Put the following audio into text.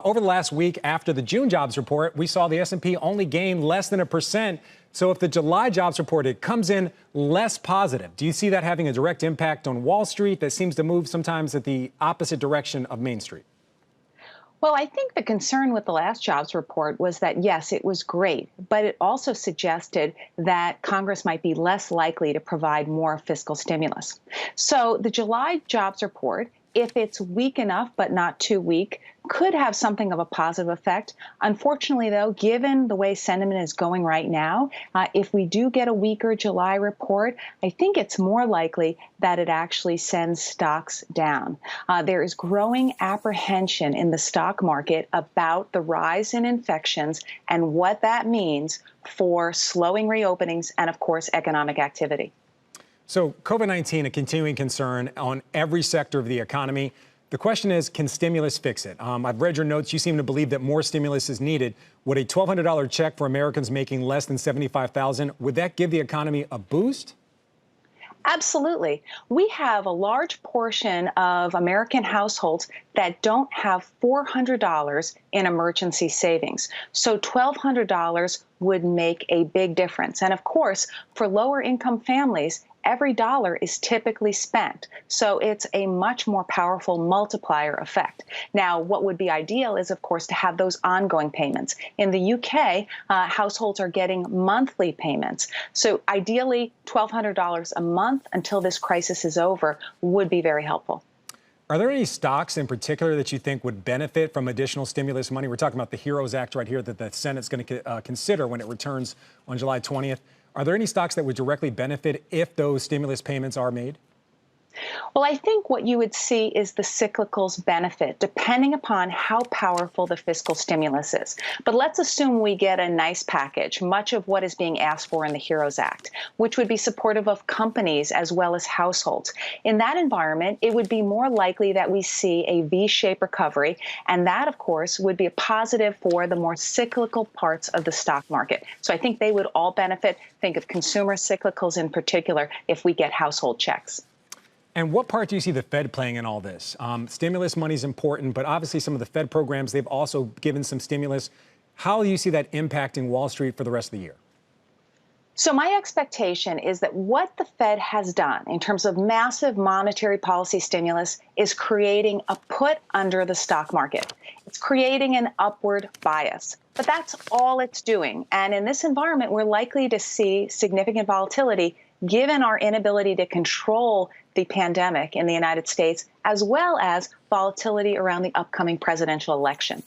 Over the last week after the June jobs report, we saw the S&P only gain less than 1%. So if the July jobs report comes in less positive, do you see that having a direct impact on Wall Street that seems to move sometimes at the opposite direction of Main Street? Well, I think the concern with the last jobs report was that, yes, it was great, but it also suggested that Congress might be less likely to provide more fiscal stimulus. So the July jobs report, if it's weak enough but not too weak, could have something of a positive effect. Unfortunately, though, given the way sentiment is going right now, if we do get a weaker July report, I think it's more likely that it actually sends stocks down. There is growing apprehension in the stock market about the rise in infections and what that means for slowing reopenings and, of course, economic activity. So COVID-19, a continuing concern on every sector of the economy. The question is, can stimulus fix it? I've read your notes. You seem to believe that more stimulus is needed. Would a $1,200 check for Americans making less than $75,000, would that give the economy a boost? Absolutely. We have a large portion of American households that don't have $400 in emergency savings. So $1,200 would make a big difference. And of course, for lower income families, every dollar is typically spent. So it's a much more powerful multiplier effect. Now, what would be ideal is, of course, to have those ongoing payments. In the UK, households are getting monthly payments. So ideally, $1,200 a month until this crisis is over would be very helpful. Are there any stocks in particular that you think would benefit from additional stimulus money? We're talking about the HEROES Act right here that the Senate's going to consider when it returns on July 20th. Are there any stocks that would directly benefit if those stimulus payments are made? Well, I think what you would see is the cyclicals benefit, depending upon how powerful the fiscal stimulus is. But let's assume we get a nice package, much of what is being asked for in the HEROES Act, which would be supportive of companies as well as households. In that environment, it would be more likely that we see a V-shaped recovery, and that, of course, would be a positive for the more cyclical parts of the stock market. So I think they would all benefit. Think of consumer cyclicals in particular if we get household checks. And what part do you see the Fed playing in all this? Stimulus money is important, but obviously some of the Fed programs, they've also given some stimulus. How do you see that impacting Wall Street for the rest of the year? So my expectation is that what the Fed has done in terms of massive monetary policy stimulus is creating a put under the stock market. It's creating an upward bias. But that's all it's doing. And in this environment, we're likely to see significant volatility given our inability to control the pandemic in the United States, as well as volatility around the upcoming presidential election.